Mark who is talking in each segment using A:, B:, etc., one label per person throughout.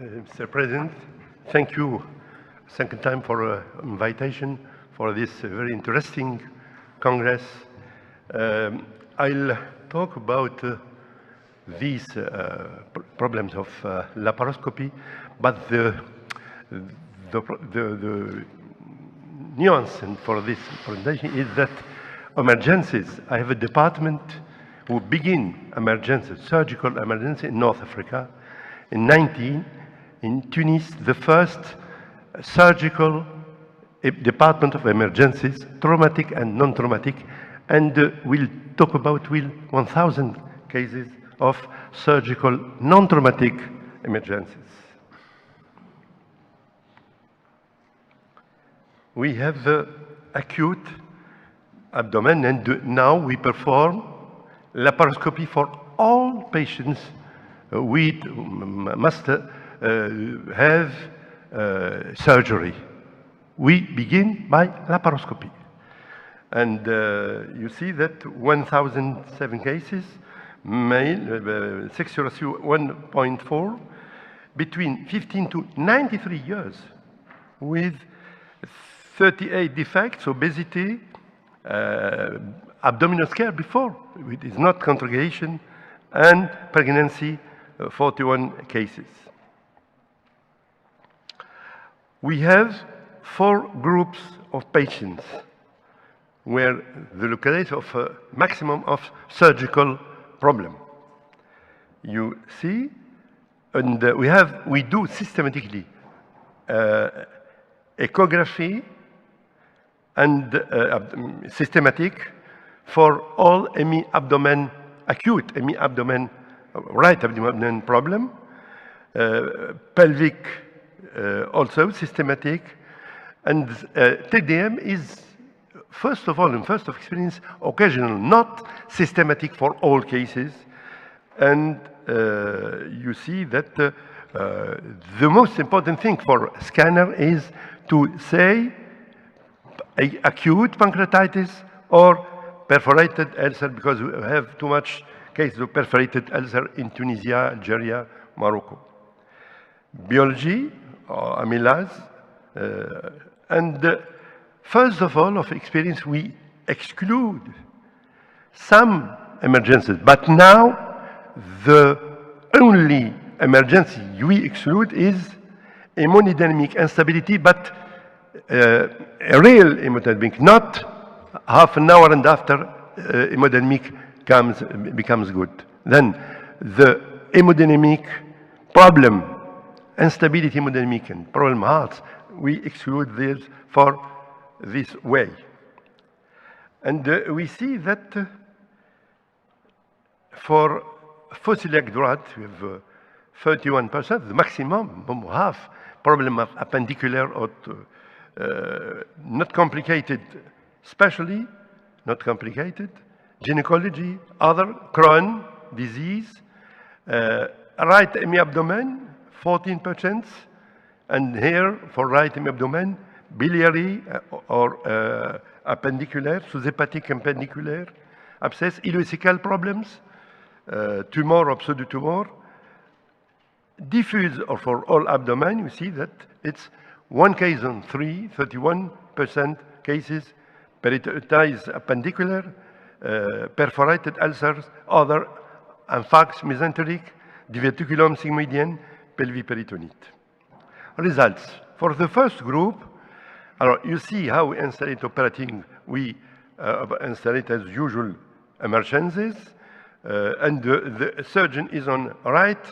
A: Mr. President, thank you second time for invitation for this very interesting Congress. I'll talk about these problems of laparoscopy, but the nuance for this presentation is that emergencies, I have a department who begin emergencies, surgical emergency in North Africa. In 19, in Tunis, the first surgical department of emergencies, traumatic and non-traumatic, and we'll talk about 1,000 cases of surgical non-traumatic emergencies. We have the acute abdomen, and now we perform laparoscopy for all patients. We must have surgery. We begin by laparoscopy. And you see that 1,007 cases, male, sex ratio 1.4, between 15 to 93 years, with 38 defects, obesity, abdominal scare before, it is not contraction, and pregnancy, 41 cases. We have 4 groups of patients where the locality of a maximum of surgical problem. You see, and we do systematically echography and systematic for all hemi-abdomen, acute hemi-abdomen, right abdomen problem, pelvic also systematic, and TDM is first of all, in first of experience, occasional, not systematic for all cases, and you see that the most important thing for scanner is to say acute pancreatitis or perforated ulcer, because we have too much cases of perforated ulcer in Tunisia, Algeria, Morocco. Biology, amylase, and first of all, of experience, we exclude some emergencies, but now the only emergency we exclude is hemodynamic instability, but a real hemodynamic, not half an hour and after hemodynamic becomes good. Then the hemodynamic problem, instability hemodynamic and problem hearts, we exclude this for this way. And we see that for fossiliac droite, we have 31%, the maximum, half problem of appendicular or not complicated, especially not complicated, gynecology, other Crohn disease, right hemiabdomen, 14%, and here for right hemiabdomen, biliary or appendicular, subhepatic appendicular, abscess, ileocecal problems, tumor or pseudotumor, diffuse or for all abdomen, you see that it's 1 case on 3, 31% cases, peritonitis appendicular, perforated ulcers, other amphax mesenteric, diverticulum sigmoidean, pelviperitonitis. Results. For the first group, you see how we installate operating. We installate as usual emergencies, and the surgeon is on right.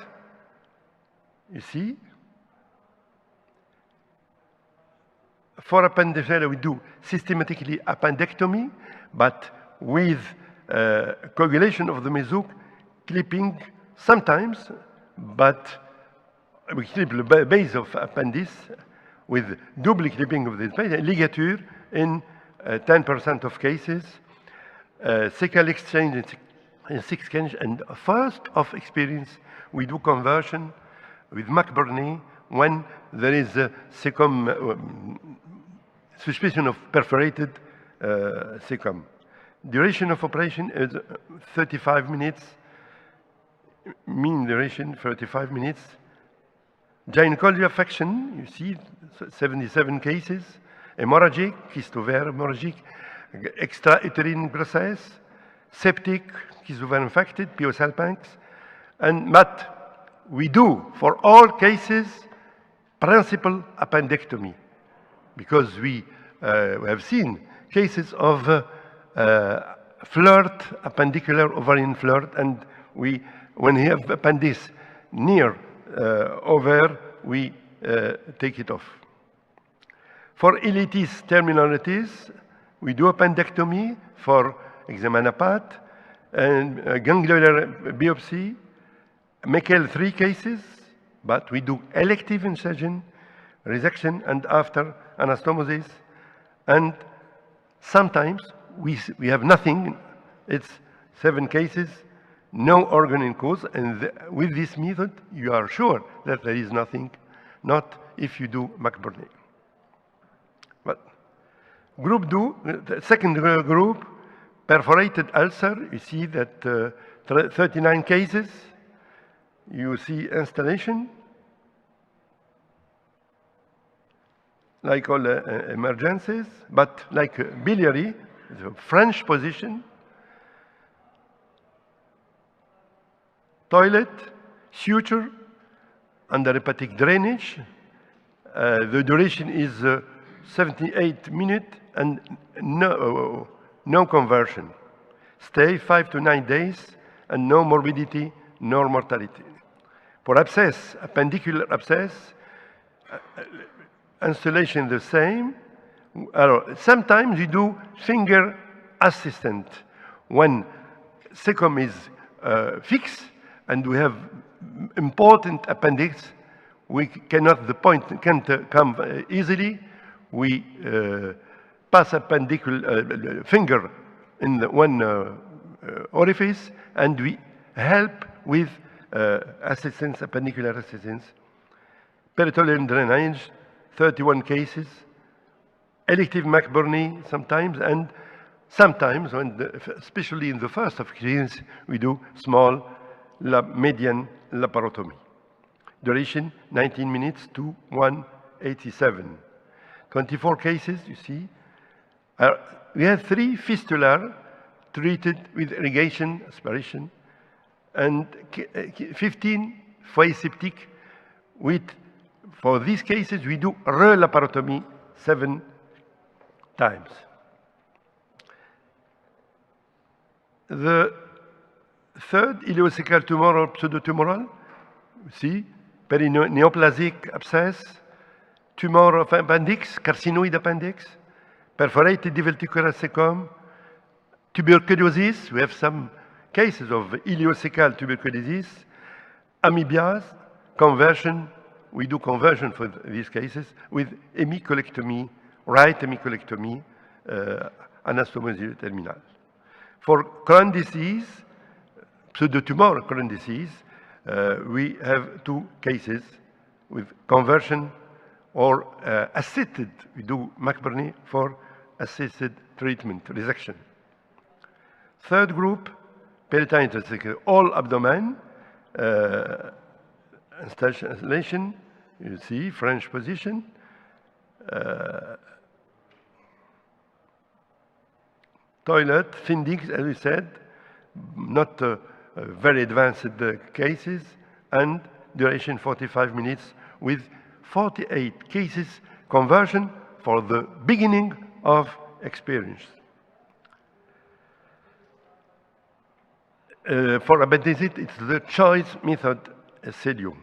A: You see, for appendicella we do systematically appendectomy, but with coagulation of the mesoc, clipping sometimes, but we clip the base of appendix with double clipping of the ligature in 10% of cases, cecal exchange in 6 cases, and first of experience we do conversion with McBurney when there is a suspicion of perforated cecum. Duration of operation is 35 minutes, mean duration 35 minutes, Gynecology affection, you see 77 cases. Hemorrhagic, cyst ovaire hemorrhagic, extrauterine grossesse, septic, cyst ovaire infected, PO Salpinx. But we do, for all cases, principal appendectomy, because we have seen cases of flirt, appendicular ovarian flirt, and when we have appendix near ovaire, we take it off. For iletis terminalitis, we do appendectomy for examanapat and ganglionic biopsy. Meckel 3 cases, but we do elective incision, resection, and after anastomosis. And sometimes we have nothing. It's 7 cases, no organ in cause, and with this method, you are sure that there is nothing, not if you do McBurney. But group 2, the second group, perforated ulcer, you see that 39 cases. You see installation, like all emergencies, but like biliary, the French position, toilet, suture, under hepatic drainage. The duration is 78 minutes and no conversion. Stay 5 to 9 days and no morbidity nor mortality. For abscess, appendicular abscess, installation the same. Sometimes you do finger assistant when cecum is fixed and we have important appendix. We cannot, the point can't come easily. We pass appendicular finger in the one orifice and we help with assistance, appendicular assistance. Peritoneal drainage, 31 cases. Elective McBurney sometimes, and sometimes, especially in the first of experience, we do small median laparotomy. Duration 19 minutes to 187. 24 cases, you see. We had 3 fistular treated with irrigation, aspiration, and 15 foyer septic. For these cases, we do re-laparotomy 7 times. The third, ileocecal tumor or pseudotumoral, see, perineoplastic abscess, tumor of appendix, carcinoid appendix, perforated diverticular cecum, tuberculosis. We have some cases of ileocecal tuberculosis, amoebias, conversion. We do conversion for these cases with hemicolectomy, right hemicolectomy, anastomosis terminal. For Crohn disease, pseudotumor Crohn disease, we have 2 cases with conversion or assisted. We do McBurney for assisted treatment, resection. Third group, peritonitis, all abdomen, installation, you see, French position. Toilet, Findix, as we said, not very advanced cases, and duration 45 minutes with 48 cases conversion for the beginning of experience. For appendicit, it's the choice method CEDIU.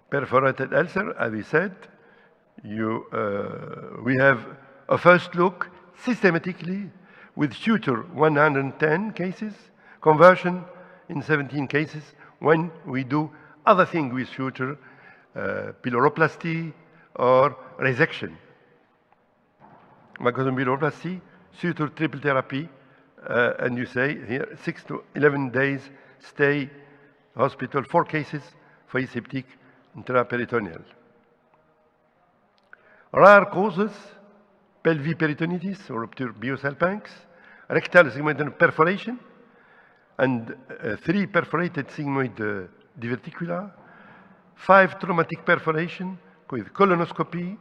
A: Perforated ulcer, as we said, we have a first look systematically with suture 110 cases, conversion in 17 cases. When we do other things with suture, pyloroplasty or resection. Pyloroplasty, suture triple therapy, and you say here 6 to 11 days stay hospital, 4 cases for aseptic intraperitoneal. Rare causes, pelvic peritonitis or rupture PO Salpinx, rectal sigmoid perforation, and 3 perforated sigmoid diverticula, 5 traumatic perforation with colonoscopy.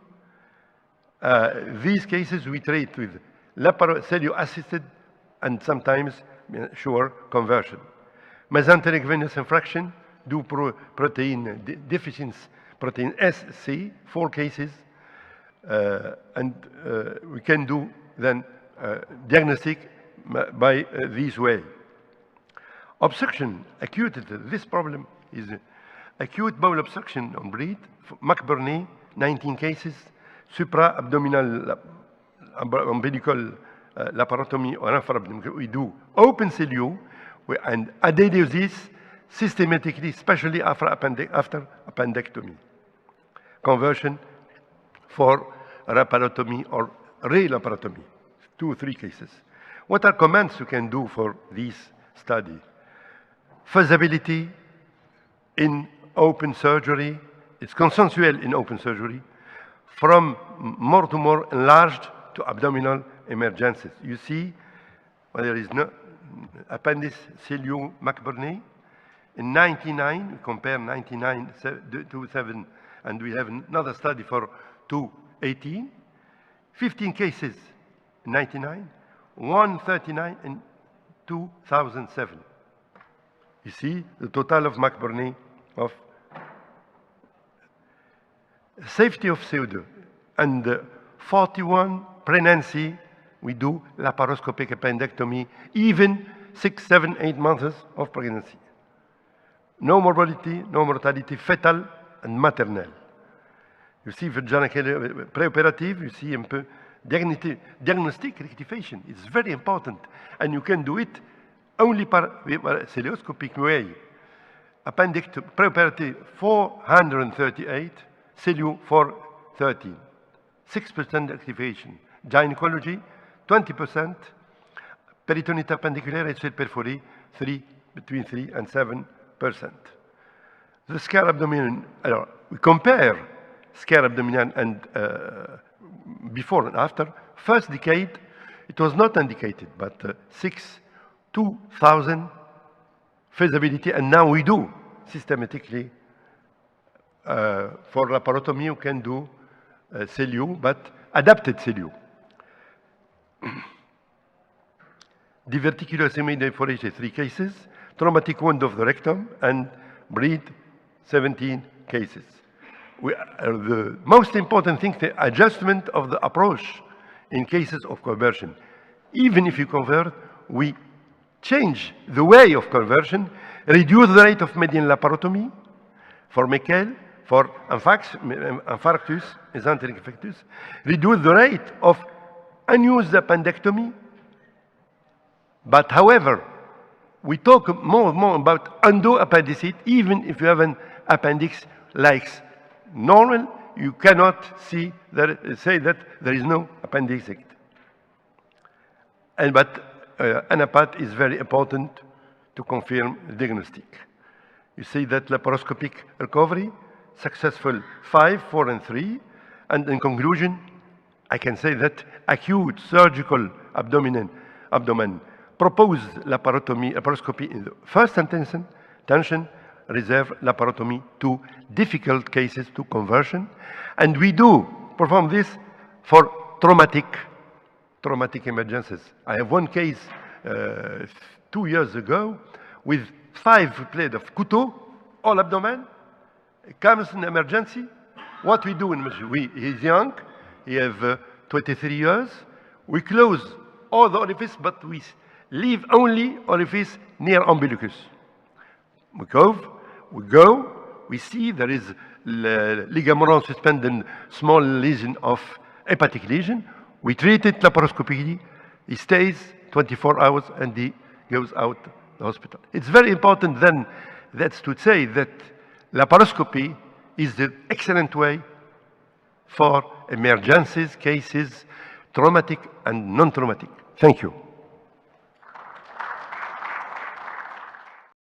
A: These cases we treat with cellular-assisted and sometimes sure conversion. Mesenteric venous infraction, due protein deficiency, protein SC, 4 cases, and we can do then diagnostic by this way. Obstruction, acute, this problem is acute bowel obstruction on breed, McBurney, 19 cases, supra-abdominal umbilical laparotomy or infra-abdominal. We do open CLU and adenosis systematically, especially after appendectomy. Conversion for laparotomy or re-laparotomy, 2 or 3 cases. What are comments you can do for this study? Feasibility in open surgery, it's consensual in open surgery, from more to more enlarged to abdominal emergencies. You see, well, there is no appendix CLU McBurney. In 99, we compare 99 to 7, and we have another study for 2018. 15 cases in 99, 139 in 2007. You see the total of McBurney of safety of CO2 and 41 pregnancy. We do laparoscopic appendectomy, even 6, 7, 8 months of pregnancy. No morbidity, no mortality, fetal and maternal. You see preoperative, you see un peu diagnostic rectification. It's very important, and you can do it only par cilioscopic way. Appendectomy, preoperative 438, CLU 413, 6% activation. Gynecology 20%, peritonite appendicular et perforie between 3 and 7%. The scare abdominal, we compare scare abdominal and before and after. First decade, it was not indicated, but 2,000 feasibility, and now we do systematically. For laparotomy, you can do CLU, but adapted CLU. Diverticular semi-deformation, 3 cases, traumatic wound of the rectum, and breed, 17 cases. The most important thing, the adjustment of the approach in cases of conversion. Even if you convert, we change the way of conversion, reduce the rate of median laparotomy for Meckel, for infarctus, mesenteric infarctus, reduce the rate of unused appendectomy. But however, we talk more and more about endoappendicite. Even if you have an appendix like normal, you cannot say that there is no appendicite. But anapat is very important to confirm the diagnostic. You see that laparoscopic recovery, successful 5, 4, and 3. And in conclusion, I can say that acute surgical abdomen proposed laparoscopy in the first tension, reserve laparotomy to difficult cases to conversion. And we do perform this for traumatic emergencies. I have one case 2 years ago with 5 plates of couteau, all abdomen. It comes in emergency. What we do in emergency? He's young, he have 23 years. We close all the orifice, but we leave only orifice near umbilicus. We go, we see there is ligament suspended small lesion of hepatic lesion. We treat it laparoscopically. He stays 24 hours and he goes out the hospital. It's very important then, that's to say that laparoscopy is the excellent way for emergencies, cases, traumatic and non-traumatic. Thank you.